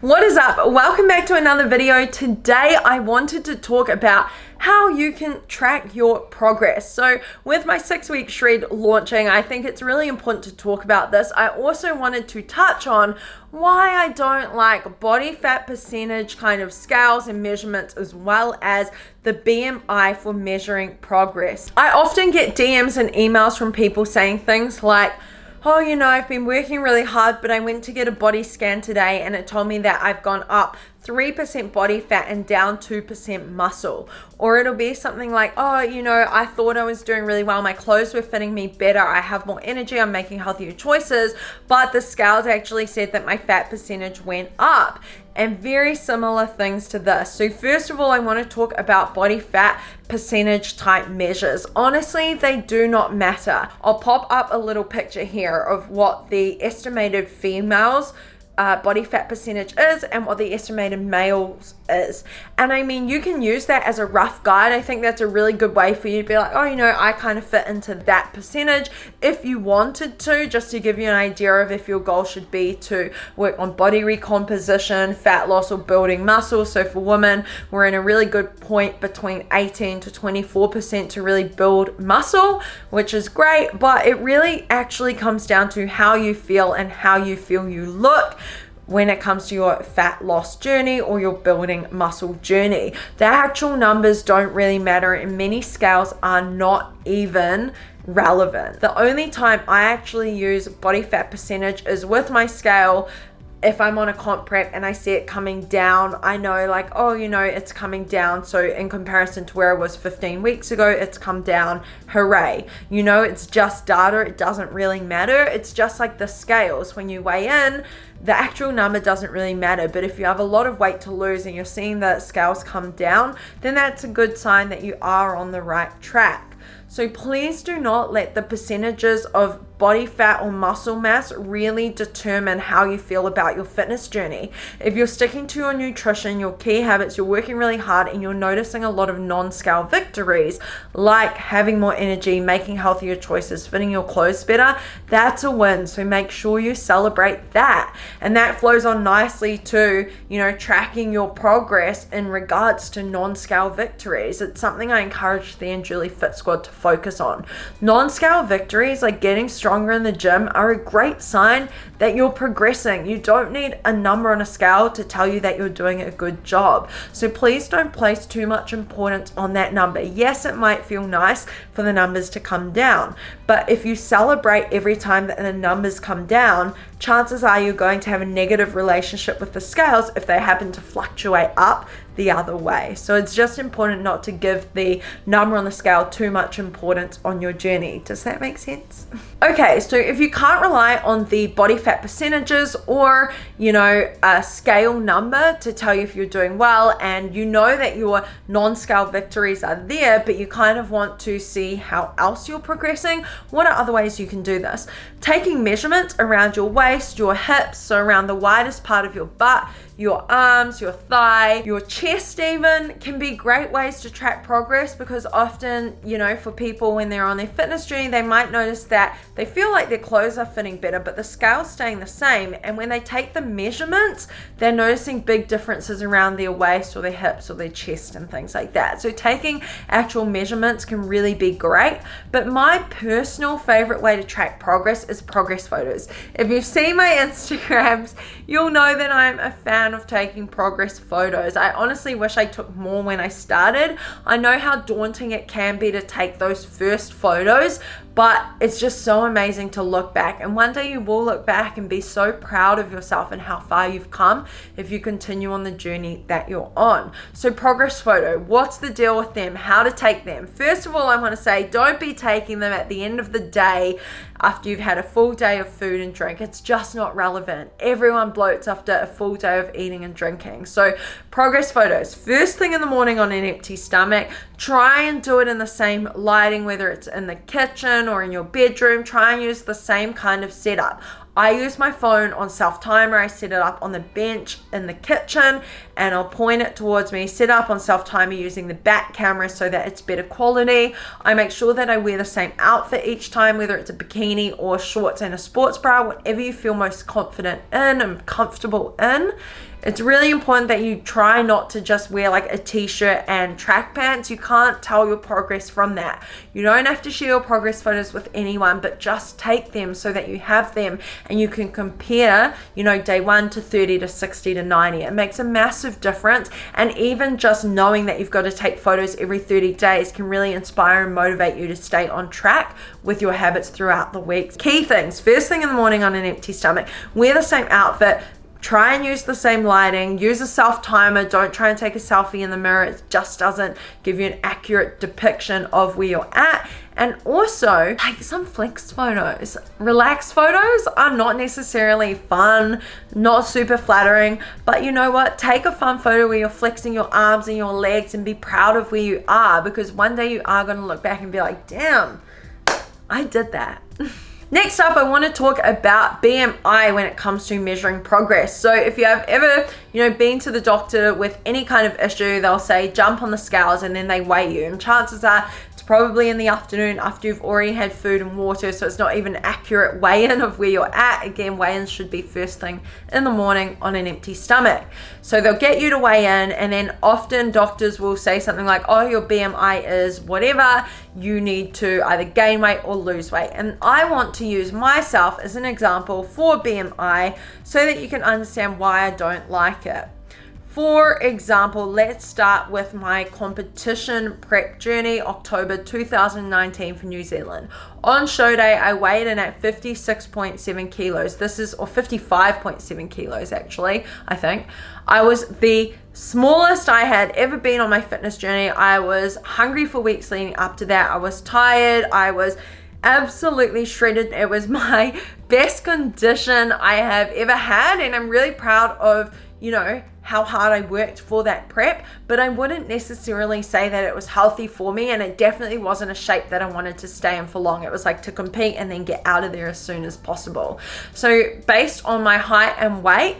What is up? Welcome back to another video. Today I wanted to talk about how you can track your progress. So with my 6-week shred launching, I think it's really important to talk about this. I also wanted to touch on why I don't like body fat percentage kind of scales and measurements, as well as the BMI for measuring progress. I often get DMs and emails from people saying things like, oh, you know, I've been working really hard, but I went to get a body scan today and it told me that I've gone up 3% body fat and down 2% muscle. Or it'll be something like, oh, you know, I thought I was doing really well. My clothes were fitting me better. I have more energy. I'm making healthier choices. But the scales actually said that my fat percentage went up. And very similar things to this. So first of all, I want to talk about body fat percentage type measures. Honestly, they do not matter. I'll pop up a little picture here of what the estimated females body fat percentage is and what the estimated males is. And I mean, you can use that as a rough guide. I think that's a really good way for you to be like, oh, you know, I kind of fit into that percentage if you wanted to, just to give you an idea of if your goal should be to work on body recomposition, fat loss, or building muscle. So for women, we're in a really good point between 18 to 24% to really build muscle, which is great, but it really actually comes down to how you feel and how you feel you look when it comes to your fat loss journey or your building muscle journey. The actual numbers don't really matter, and many scales are not even relevant. The only time I actually use body fat percentage is with my scale. If I'm on a comp prep and I see it coming down, I know like, oh, you know, it's coming down. So in comparison to where I was 15 weeks ago, it's come down. Hooray. You know, it's just data. It doesn't really matter. It's just like the scales. When you weigh in, the actual number doesn't really matter. But if you have a lot of weight to lose and you're seeing the scales come down, then that's a good sign that you are on the right track. So please do not let the percentages of body fat or muscle mass really determine how you feel about your fitness journey. If you're sticking to your nutrition, your key habits, you're working really hard and you're noticing a lot of non-scale victories, like having more energy, making healthier choices, fitting your clothes better, that's a win. So make sure you celebrate that. And that flows on nicely to, you know, tracking your progress in regards to non-scale victories. It's something I encourage the AMB-ANJULI Fit Squad to focus on. Non-scale victories, like getting stronger in the gym, are a great sign that you're progressing. You don't need a number on a scale to tell you that you're doing a good job. So please don't place too much importance on that number. Yes, it might feel nice for the numbers to come down, but if you celebrate every time that the numbers come down, chances are you're going to have a negative relationship with the scales if they happen to fluctuate up the other way. So it's just important not to give the number on the scale too much importance on your journey. Does that make sense? Okay, so if you can't rely on the body fat percentages or, you know, a scale number to tell you if you're doing well, and you know that your non-scale victories are there, but you kind of want to see how else you're progressing, what are other ways you can do this? Taking measurements around your waist, your hips, so around the widest part of your butt, your arms, your thigh, your chest even, can be great ways to track progress, because often, you know, for people when they're on their fitness journey, they might notice that they feel like their clothes are fitting better, but the scale's staying the same. And when they take the measurements, they're noticing big differences around their waist or their hips or their chest and things like that. So taking actual measurements can really be great. But my personal favorite way to track progress is progress photos. If you've seen my Instagrams, you'll know that I'm a fan of taking progress photos. I honestly wish I took more when I started. I know how daunting it can be to take those first photos, but it's just so amazing to look back. And one day you will look back and be so proud of yourself and how far you've come if you continue on the journey that you're on. So progress photo, what's the deal with them? How to take them? First of all, I want to say, don't be taking them at the end of the day after you've had a full day of food and drink. It's just not relevant. Everyone bloats after a full day of eating and drinking. So progress photos, first thing in the morning on an empty stomach. Try and do it in the same lighting, whether it's in the kitchen or in your bedroom. Try and use the same kind of setup. I use my phone on self-timer. I set it up on the bench in the kitchen and I'll point it towards me, set up on self-timer using the back camera so that it's better quality. I make sure that I wear the same outfit each time, whether it's a bikini or shorts and a sports bra, whatever you feel most confident in and comfortable in. it's really important that you try not to just wear like a t-shirt and track pants. You can't tell your progress from that. You don't have to share your progress photos with anyone, but just take them so that you have them and you can compare, you know, day 1 to 30 to 60 to 90. It makes a massive difference. And even just knowing that you've got to take photos every 30 days can really inspire and motivate you to stay on track with your habits throughout the week. Key things: first thing in the morning on an empty stomach, wear the same outfit. Try and use the same lighting, use a self timer. Don't try and take a selfie in the mirror. It just doesn't give you an accurate depiction of where you're at. And also take some flex photos. Relaxed photos are not necessarily fun, not super flattering, but you know what? Take a fun photo where you're flexing your arms and your legs and be proud of where you are, because one day you are going to look back and be like, damn, I did that. Next up, I want to talk about BMI when it comes to measuring progress. So if you have ever, been to the doctor with any kind of issue, they'll say jump on the scales and then they weigh you. And chances are it's probably in the afternoon after you've already had food and water, so it's not even an accurate weigh-in of where you're at. Again, weigh-ins should be first thing in the morning on an empty stomach. So they'll get you to weigh in, and then often doctors will say something like, oh, your BMI is whatever, you need to either gain weight or lose weight. And I want to use myself as an example for BMI so that you can understand why I don't like it. For example, let's start with my competition prep journey, October 2019 for New Zealand. On show day, I weighed in at 56.7 kilos. Or 55.7 kilos actually, I think. I was the smallest I had ever been on my fitness journey. I was hungry for weeks leading up to that. I was tired. I was absolutely shredded. It was my best condition I have ever had, and I'm really proud of, how hard I worked for that prep, but I wouldn't necessarily say that it was healthy for me, and it definitely wasn't a shape that I wanted to stay in for long. It was like to compete and then get out of there as soon as possible. So based on my height and weight,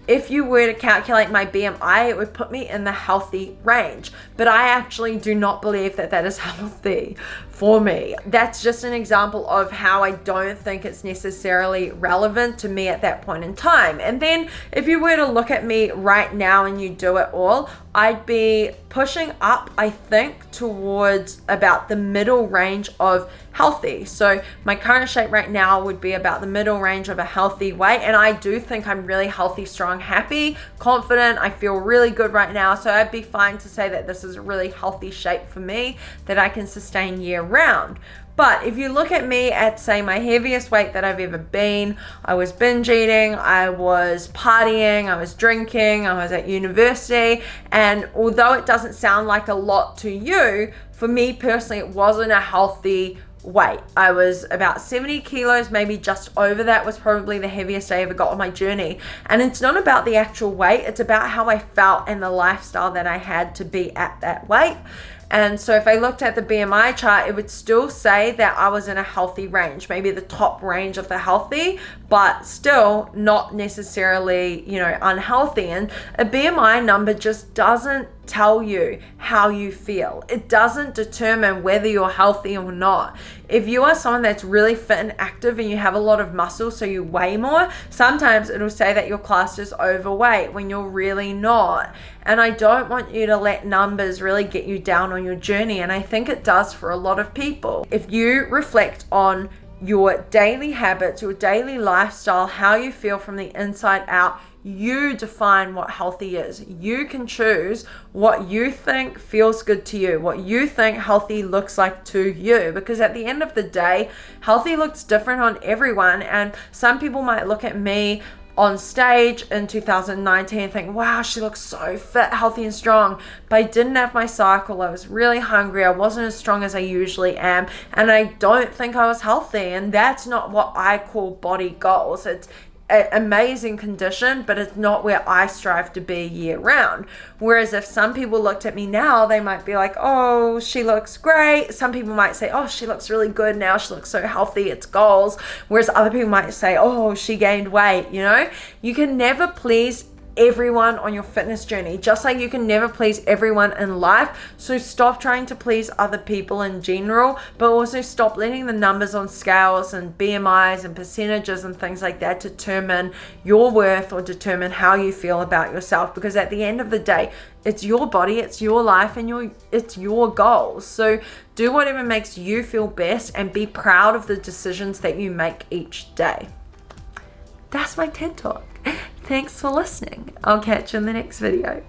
if you were to calculate my BMI, it would put me in the healthy range, but I actually do not believe that that is healthy for me. That's just an example of how I don't think it's necessarily relevant to me at that point in time. And then if you were to look at me right now and you do it all, I'd be pushing up, I think, towards about the middle range of healthy. So my current shape right now would be about the middle range of a healthy weight, and I do think I'm really healthy, strong, happy, confident. I feel really good right now, so I'd be fine to say that this is a really healthy shape for me that I can sustain year round. But if you look at me at, say, my heaviest weight that I've ever been, I was binge eating, I was partying, I was drinking, I was at university, and although it doesn't sound like a lot to you, for me personally, it wasn't a healthy weight. I was about 70 kilos, maybe just over that was probably the heaviest I ever got on my journey. And it's not about the actual weight, it's about how I felt and the lifestyle that I had to be at that weight. And so if I looked at the BMI chart, it would still say that I was in a healthy range, maybe the top range of the healthy, but still not necessarily, unhealthy. And a BMI number just doesn't tell you how you feel. It doesn't determine whether you're healthy or not. If you are someone that's really fit and active and you have a lot of muscle, so you weigh more, sometimes it'll say that your class is overweight when you're really not. And I don't want you to let numbers really get you down on your journey, and I think it does for a lot of people. If you reflect on your daily habits, your daily lifestyle, how you feel from the inside out, you define what healthy is. You can choose what you think feels good to you, what you think healthy looks like to you, because at the end of the day, healthy looks different on everyone. And some people might look at me on stage in 2019 and think, wow, she looks so fit, healthy and strong, but I didn't have my cycle, I was really hungry, I wasn't as strong as I usually am, and I don't think I was healthy. And that's not what I call body goals. It's an amazing condition, but it's not where I strive to be year round. Whereas if some people looked at me now, they might be like, oh, she looks great. Some people might say, oh, she looks really good now, she looks so healthy, it's goals. Whereas other people might say, oh, she gained weight. You can never please everyone on your fitness journey, just like you can never please everyone in life. So stop trying to please other people in general, but also stop letting the numbers on scales and BMIs and percentages and things like that determine your worth or determine how you feel about yourself, because at the end of the day, it's your body, it's your life, and it's your goals. So do whatever makes you feel best and be proud of the decisions that you make each day. That's my TED Talk. Thanks for listening. I'll catch you in the next video.